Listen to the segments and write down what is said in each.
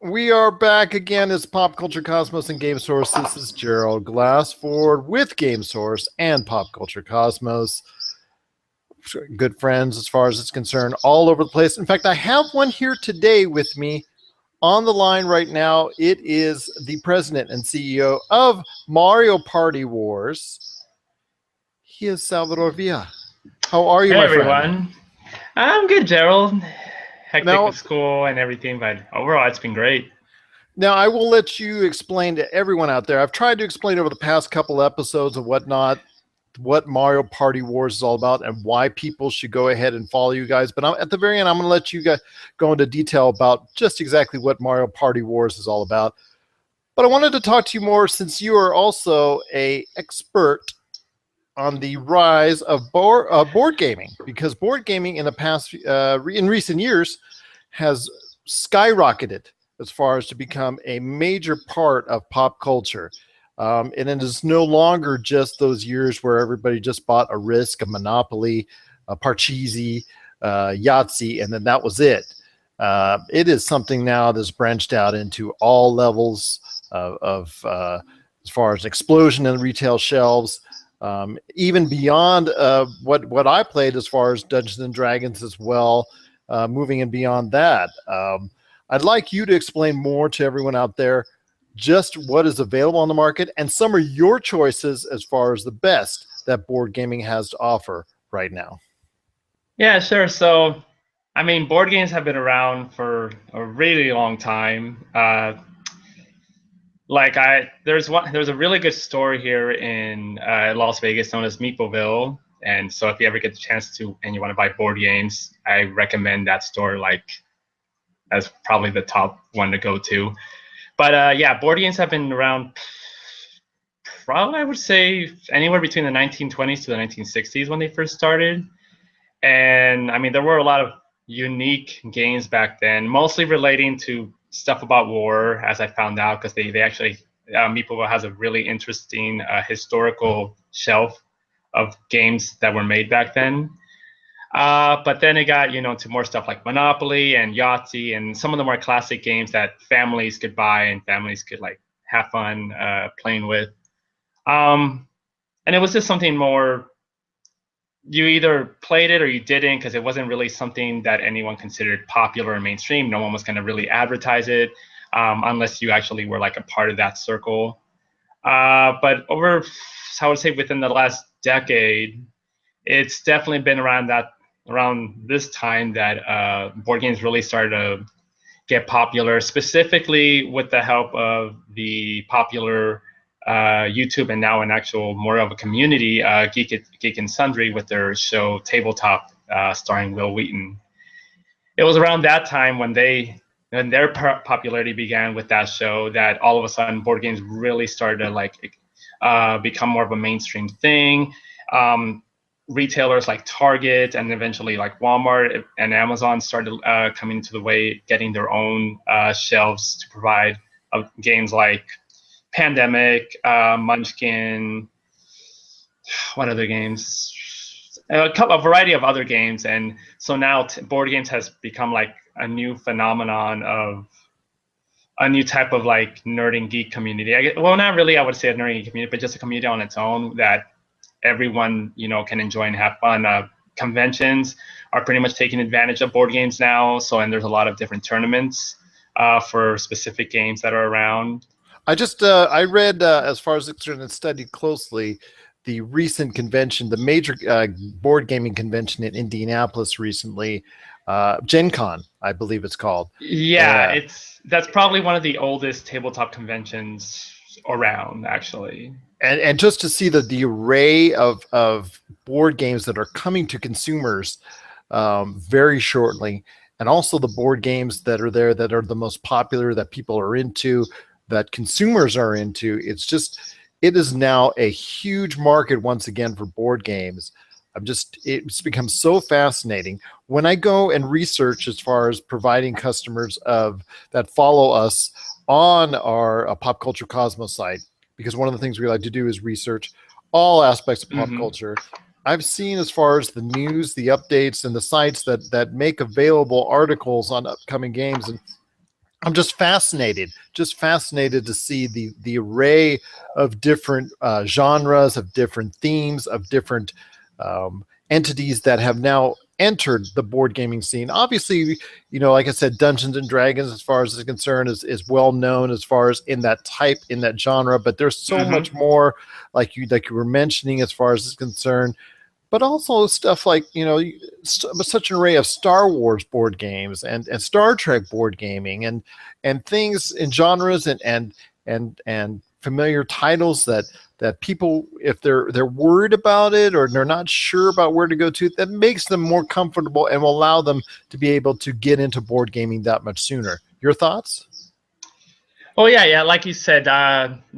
We are back again as Pop Culture Cosmos and Game Source. This is Gerald Glassford with Game Source and Pop Culture Cosmos. Good friends as far as it's concerned, all over the place. In fact, I have one here today with me on the line right now. It is the president and CEO of Mario Party Wars. He is Salvador Villa. How are you, Hey my friend? everyone. I'm good, Gerald. Hectic Now- with school and everything, but overall it's been great. Now, I will let you explain to everyone out there. I've tried to explain over the past couple episodes and whatnot what Mario Party Wars is all about and why people should go ahead and follow you guys. But at the very end, I'm going to let you guys go into detail about just exactly what Mario Party Wars is all about. But I wanted to talk to you more since you are also an expert on the rise of board gaming, because board gaming in the past, in recent years, has skyrocketed as far as to become a major part of pop culture. And it is no longer just those years where everybody just bought a Risk, a Monopoly, a Parcheesi, Yahtzee, and then that was it. It is something now that's branched out into all levels of as far as explosion in retail shelves, even beyond what I played as far as Dungeons and Dragons as well, moving and beyond that. I'd like you to explain more to everyone out there just what is available on the market and some of your choices as far as the best that board gaming has to offer right now. Yeah, sure. So, board games have been around for a really long time. There's a really good store here in Las Vegas known as Meepleville. And so if you ever get the chance to and you want to buy board games, I recommend that store as probably the top one to go to. But yeah, board games have been around probably, I would say, anywhere between the 1920s to the 1960s when they first started. And there were a lot of unique games back then, mostly relating to stuff about war, as I found out, because they actually, Meepleville has a really interesting historical shelf of games that were made back then. But then it got, to more stuff like Monopoly and Yahtzee and some of the more classic games that families could buy and families could have fun playing with. And it was just something more, you either played it or you didn't, because it wasn't really something that anyone considered popular or mainstream. No one was going to really advertise it unless you actually were a part of that circle. But over, I would say within the last decade, it's definitely been around this time that board games really started to get popular, specifically with the help of the popular YouTube and now an actual more of a community, Geek and Sundry, with their show Tabletop, starring Will Wheaton. It was around that time when their popularity began with that show that all of a sudden board games really started to become more of a mainstream thing. Retailers like Target and eventually Walmart and Amazon started coming into the way, getting their own shelves to provide games like Pandemic, Munchkin, what other games? A variety of other games. And so now board games has become a new phenomenon of a new type of nerd and geek community. Well, not really, I would say a nerd and geek community, but just a community on its own that everyone can enjoy and have fun. Conventions are pretty much taking advantage of board games now. And there's a lot of different tournaments for specific games that are around. I read, as far as it's and studied closely, the recent convention, the major board gaming convention in Indianapolis recently, Gen Con, I believe it's called. Yeah, that's probably one of the oldest tabletop conventions around, actually. And just to see the array of board games that are coming to consumers very shortly, and also the board games that are there that are the most popular, that people are into, that consumers are into. It is now a huge market once again for board games. It's become so fascinating when I go and research as far as providing customers that follow us on our Pop Culture Cosmos site, because one of the things we like to do is research all aspects of pop culture. I've seen, as far as the news, the updates, and the sites that make available articles on upcoming games, and I'm just fascinated to see the array of different genres, of different themes, of different entities that have now entered the board gaming scene. Obviously, like I said, Dungeons and Dragons, as far as is concerned, is well known as far as in that type, in that genre. But there's so Hmm. much more, like you were mentioning, as far as is concerned, but also stuff like such an array of Star Wars board games and Star Trek board gaming and things in genres and familiar titles that people, if they're worried about it or they're not sure about where to go to, that makes them more comfortable and will allow them to be able to get into board gaming that much sooner. Your thoughts? Oh yeah. Like you said,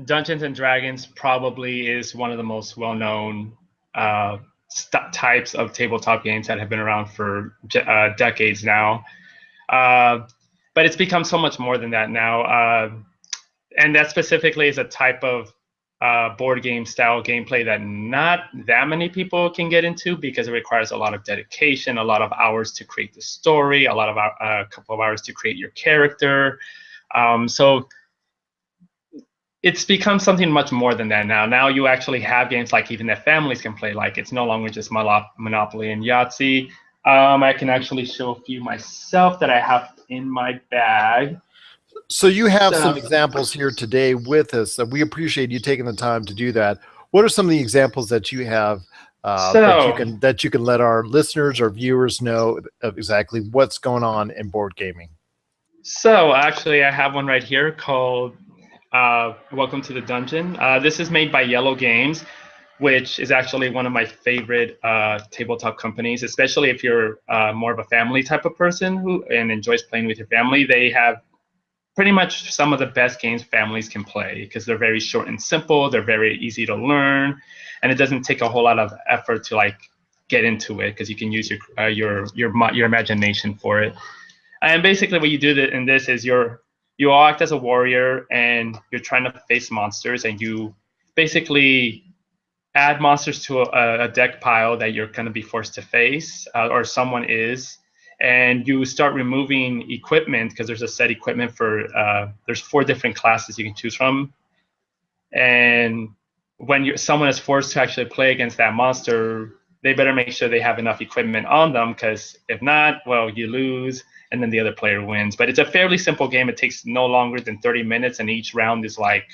Dungeons and Dragons probably is one of the most well-known uh, types of tabletop games that have been around for decades now. Uh, but it's become so much more than that now. And that specifically is a type of board game style gameplay that not that many people can get into because it requires a lot of dedication, a lot of hours to create the story, a couple of hours to create your character. So it's become something much more than that now. Now you actually have games like even that families can play. Like it's no longer just Monopoly and Yahtzee. I can actually show a few myself that I have in my bag. So you have some So, examples here today with us. We appreciate you taking the time to do that. What are some of the examples that you have so, that you can let our listeners or viewers know of exactly what's going on in board gaming? so actually, I have one right here called Welcome to the Dungeon. This is made by Yellow Games, which is actually one of my favorite tabletop companies, especially if you're more of a family type of person who and enjoys playing with your family. They have pretty much some of the best games families can play because they're very short and simple. They're very easy to learn, and it doesn't take a whole lot of effort to like get into it because you can use your imagination for it. And basically, what you do in this is you all act as a warrior and you're trying to face monsters, and you basically add monsters to a deck pile that you're going to be forced to face, or someone is, and you start removing equipment because there's a set equipment for there's 4 different classes you can choose from, and when someone is forced to actually play against that monster, they better make sure they have enough equipment on them because if not, well, you lose and then the other player wins. But it's a fairly simple game. It takes no longer than 30 minutes, and each round is like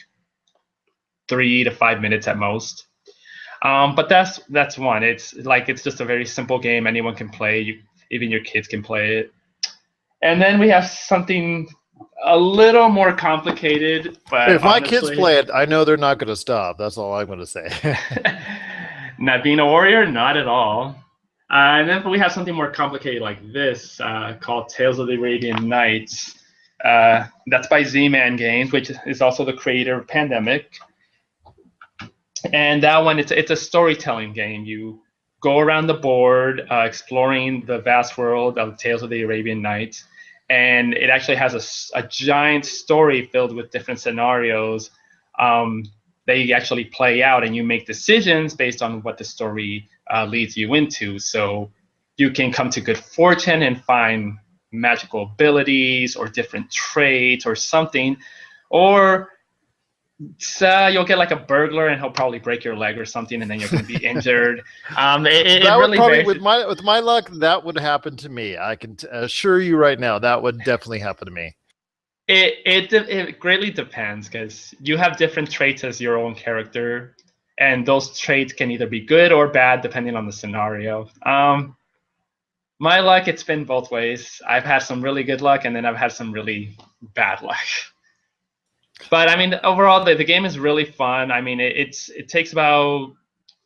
3 to 5 minutes at most. But that's one. It's just a very simple game. Anyone can play. Even your kids can play it. And then we have something a little more complicated, but If my kids honestly, play it, I know they're not going to stop. That's all I'm going to say. not being a warrior, not at all. And then we have something more complicated like this called Tales of the Arabian Nights. That's by Z-Man Games, which is also the creator of Pandemic. And that one, it's a storytelling game. You go around the board exploring the vast world of Tales of the Arabian Nights, and it actually has a giant story filled with different scenarios. They actually play out, and you make decisions based on what the story leads you into. So you can come to good fortune and find magical abilities or different traits or something, or so you'll get like a burglar and he'll probably break your leg or something, and then you're going to be injured. It That would really probably, varies. with my luck, that would happen to me. I can assure you right now that would definitely happen to me. It greatly depends because you have different traits as your own character, and those traits can either be good or bad depending on the scenario. My luck, it's been both ways. I've had some really good luck, and then I've had some really bad luck. But I mean, overall, the game is really fun. I mean, it takes about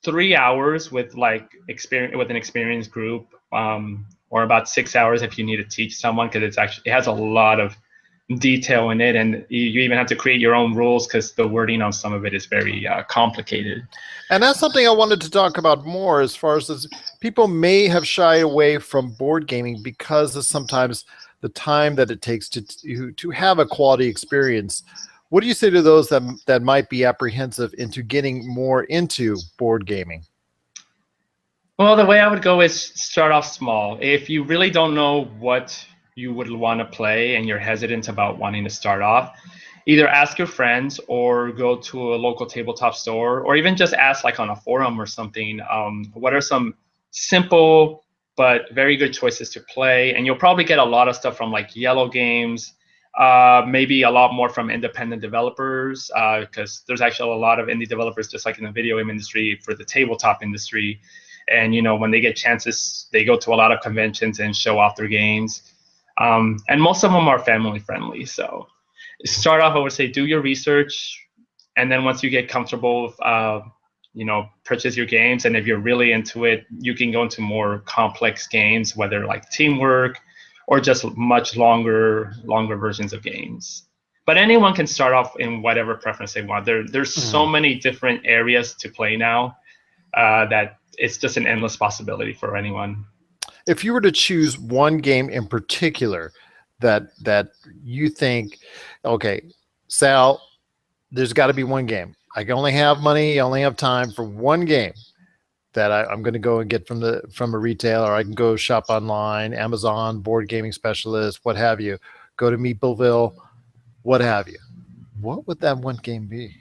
3 hours with an experienced group, or about 6 hours if you need to teach someone because it has a lot of detail in it, and you even have to create your own rules because the wording on some of it is very complicated. And that's something I wanted to talk about more as far as this. People may have shied away from board gaming because of sometimes the time that it takes to have a quality experience. What do you say to those that might be apprehensive into getting more into board gaming? Well, the way I would go is start off small. If you really don't know what you would want to play and you're hesitant about wanting to start off, either ask your friends or go to a local tabletop store, or even just ask like on a forum or something, what are some simple but very good choices to play. And you'll probably get a lot of stuff from like Yellow Games, maybe a lot more from independent developers, because there's actually a lot of indie developers, just like in the video game industry, for the tabletop industry. And when they get chances, they go to a lot of conventions and show off their games. And most of them are family friendly. So start off, I would say, do your research, and then once you get comfortable with, purchase your games. And if you're really into it, you can go into more complex games, whether like teamwork or just much longer versions of games. But anyone can start off in whatever preference they want. There's so many different areas to play now, that it's just an endless possibility for anyone. If you were to choose one game in particular that you think, okay, Sal, there's got to be one game. I can only have money, I only have time for one game that I'm going to go and get from a retailer. I can go shop online, Amazon, Board Gaming Specialist, what have you. Go to Meepleville, what have you. What would that one game be?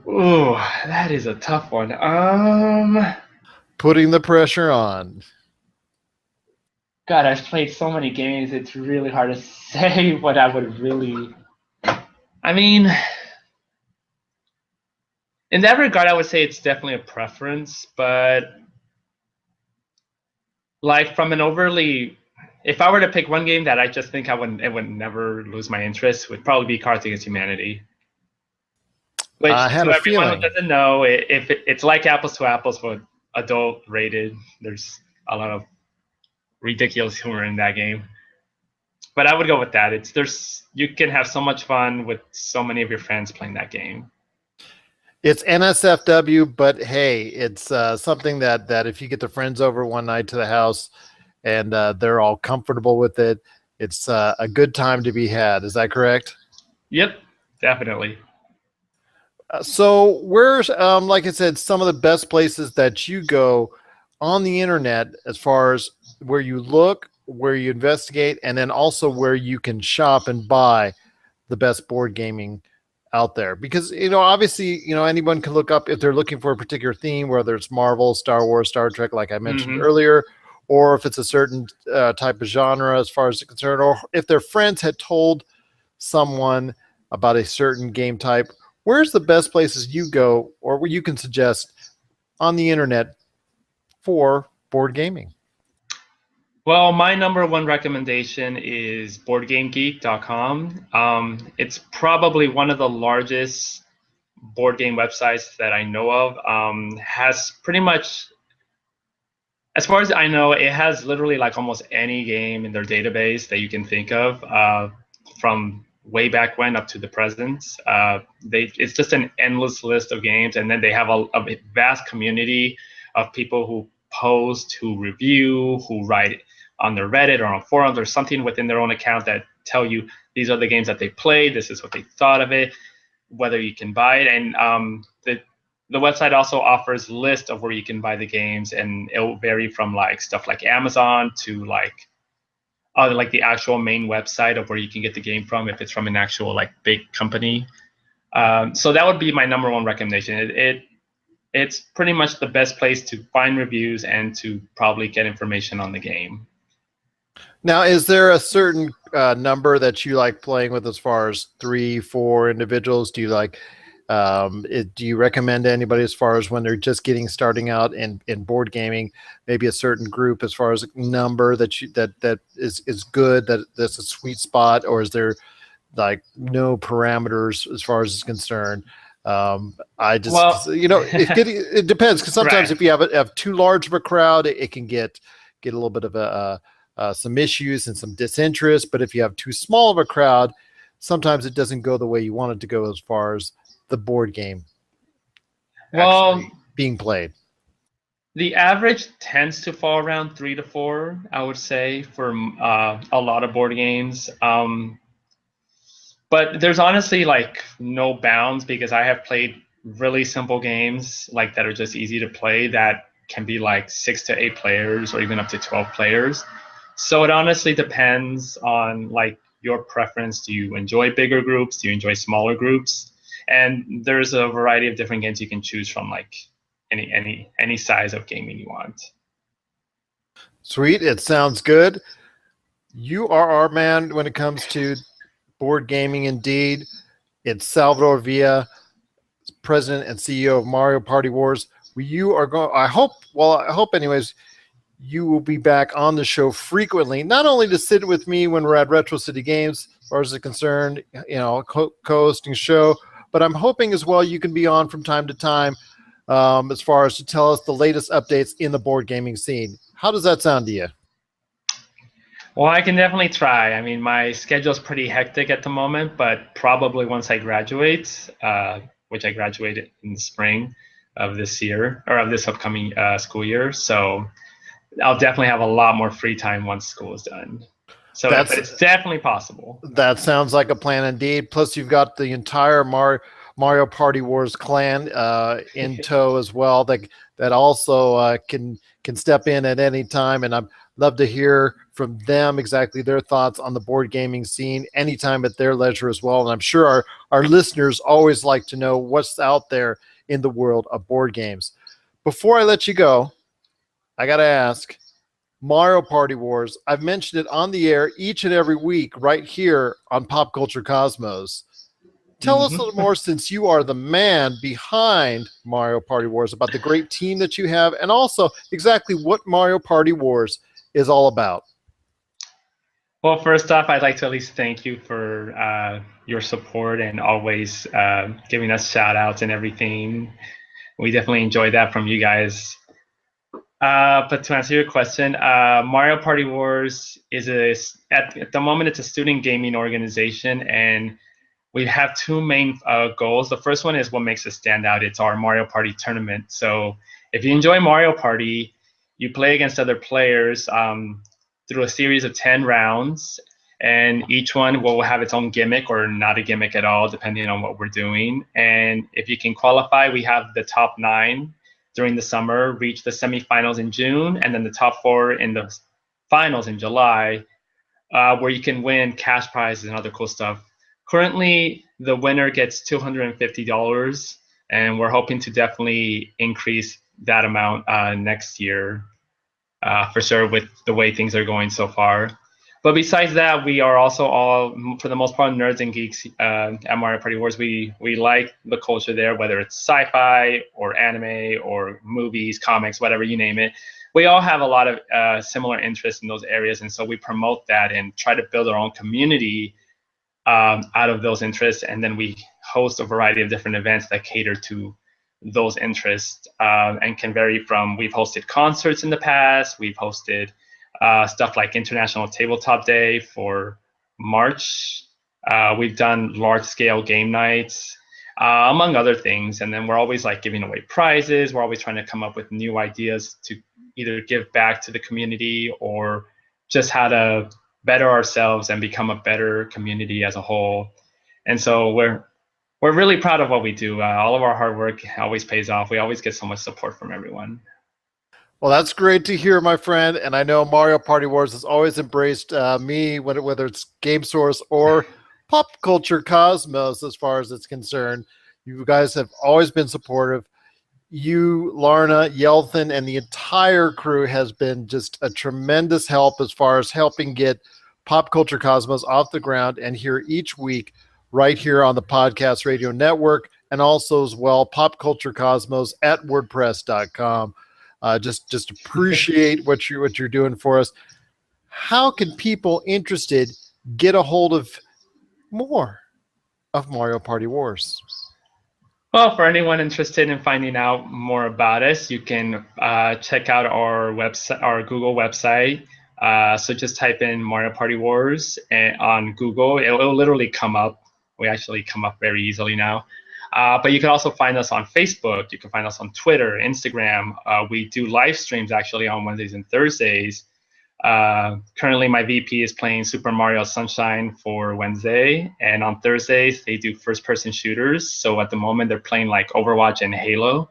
Ooh, that is a tough one. Putting the pressure on. God, I've played so many games. It's really hard to say what I would really. I mean, in that regard, I would say it's definitely a preference, but like from an overly, if I were to pick one game that I just think it would never lose my interest, would probably be Cards Against Humanity. Which, I had to a everyone feeling. who doesn't know, it's like apples to apples, but adult rated. There's a lot of ridiculous humor in that game. But I would go with that. You can have so much fun with so many of your friends playing that game. It's NSFW, but hey, it's something that if you get the friends over one night to the house and they're all comfortable with it, it's a good time to be had. Is that correct? Yep, definitely. So where's, like I said, some of the best places that you go on the internet as far as where you look, where you investigate, and then also where you can shop and buy the best board gaming out there? Because obviously, anyone can look up if they're looking for a particular theme, whether it's Marvel, Star Wars, Star Trek, like I mentioned earlier, or if it's a certain type of genre as far as it's concerned, or if their friends had told someone about a certain game type. Where's the best places you go, or where you can suggest on the internet for board gaming? Well, my number one recommendation is BoardGameGeek.com. It's probably one of the largest board game websites that I know of. Has pretty much, as far as I know, it has literally like almost any game in their database that you can think of, from way back when up to the present. It's just an endless list of games, and then they have a vast community of people who post, who review, who write on their Reddit or on forums or something within their own account that tell you these are the games that they played, this is what they thought of it, whether you can buy it. And the website also offers lists of where you can buy the games, and it will vary from like stuff like Amazon to like the actual main website of where you can get the game from if it's from an actual like big company. So that would be my number one recommendation. It's pretty much the best place to find reviews and to probably get information on the game. Now, is there a certain number that you like playing with, as far as 3, 4 individuals? Do you like? Do you recommend to anybody as far as when they're just starting out in board gaming, maybe a certain group as far as number that is good, that's a sweet spot, or is there like no parameters as far as it's concerned? I just, Well, it depends, because sometimes right. if you have too large of a crowd, it can get a little bit of some issues and some disinterest. But if you have too small of a crowd, sometimes it doesn't go the way you want it to go as far as the board game actually being played. The average tends to fall around 3 to 4, I would say, for a lot of board games. But there's honestly like no bounds, because I have played really simple games like that are just easy to play that can be like 6 to 8 players or even up to 12 players. So it honestly depends on like your preference. Do you enjoy bigger groups? Do you enjoy smaller groups? And there's a variety of different games you can choose from, like any size of gaming you want. Sweet. It sounds good. You are our man when it comes to board gaming, indeed. It's Salvador Villa, president and CEO of Mario Party Wars. You are going, I hope, anyways, you will be back on the show frequently, not only to sit with me when we're at Retro City Games, as far as it's concerned, co-hosting show, but I'm hoping as well you can be on from time to time as far as to tell us the latest updates in the board gaming scene. How does that sound to you? Well, I can definitely try. I mean, my schedule's pretty hectic at the moment, but probably once I graduate, which I graduated in the spring of this year or of this upcoming school year, so I'll definitely have a lot more free time once school is done. So, but it's definitely possible. That sounds like a plan indeed. Plus, you've got the entire Mario Party Wars clan in tow as well. That also can step in at any time, and I'd love to hear from them exactly their thoughts on the board gaming scene anytime at their leisure as well. And I'm sure our listeners always like to know what's out there in the world of board games. Before I let you go, I got to ask, Mario Party Wars, I've mentioned it on the air each and every week right here on Pop Culture Cosmos. Tell us a little more, since you are the man behind Mario Party Wars, about the great team that you have and also exactly what Mario Party Wars is all about. Well, first off, I'd like to at least thank you for your support and always giving us shout outs and everything. We definitely enjoy that from you guys. But to answer your question, Mario Party Wars is at the moment, it's a student gaming organization, and we have two main goals. The first one is what makes us stand out. It's our Mario Party tournament. So if you enjoy Mario Party, you play against other players through a series of 10 rounds, and each one will have its own gimmick or not a gimmick at all, depending on what we're doing. And if you can qualify, we have the top 9 during the summer reach the semifinals in June, and then the top 4 in the finals in July, where you can win cash prizes and other cool stuff. Currently, the winner gets $250, and we're hoping to definitely increase that amount next year for sure, with the way things are going so far. But besides that, we are also all, for the most part, nerds and geeks at Mario Party Wars. We like the culture there, whether it's sci-fi or anime or movies, comics, whatever, you name it. We all have a lot of similar interests in those areas, and so we promote that and try to build our own community out of those interests. And then we host a variety of different events that cater to those interests and can vary from, we've hosted concerts in the past, we've hosted stuff like International Tabletop Day for March. We've done large-scale game nights, among other things. And then we're always like giving away prizes. We're always trying to come up with new ideas to either give back to the community or just how to better ourselves and become a better community as a whole. And so we're really proud of what we do. All of our hard work always pays off. We always get so much support from everyone. Well, that's great to hear, my friend. And I know Mario Party Wars has always embraced me, whether it's Game Source or Pop Culture Cosmos, as far as it's concerned. You guys have always been supportive. You, Larna, Yelthin, and the entire crew has been just a tremendous help as far as helping get Pop Culture Cosmos off the ground and here each week right here on the Podcast Radio Network, and also as well Pop Culture Cosmos at WordPress.com. Just appreciate what you're doing for us. How can people interested get a hold of more of Mario Party Wars? Well, for anyone interested in finding out more about us, you can check out our website, our Google website. So just type in Mario Party Wars on Google. It'll literally come up. We actually come up very easily now. But you can also find us on Facebook. You can find us on Twitter, Instagram. We do live streams actually on Wednesdays and Thursdays. Currently, my VP is playing Super Mario Sunshine for Wednesday. And on Thursdays, they do first-person shooters. So at the moment, they're playing like Overwatch and Halo.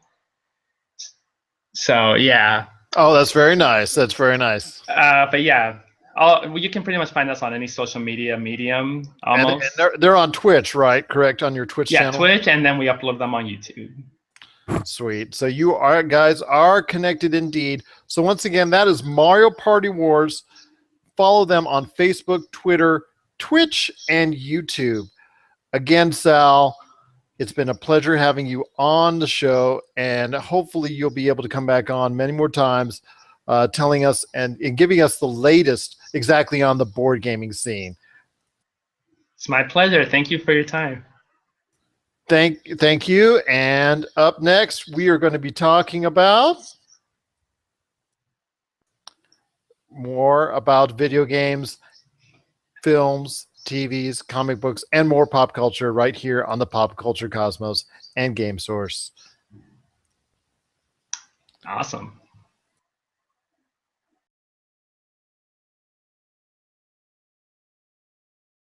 So, yeah. Oh, that's very nice. That's very nice. But yeah, Oh, well, you can pretty much find us on any social media medium And almost. they're on Twitch, right? Correct, on your Twitch Yeah, channel? Twitch, and then we upload them on YouTube. Sweet. So you are guys are connected indeed. So once again, that is Mario Party Wars. Follow them on Facebook, Twitter, Twitch, and YouTube. Again, Sal, it's been a pleasure having you on the show, and hopefully you'll be able to come back on many more times, telling us and giving us the latest exactly on the board gaming scene. It's my pleasure. Thank you for your time. Thank you. And up next, we are going to be talking about more about video games, films, TVs, comic books, and more pop culture right here on the Pop Culture Cosmos and Game Source. Awesome.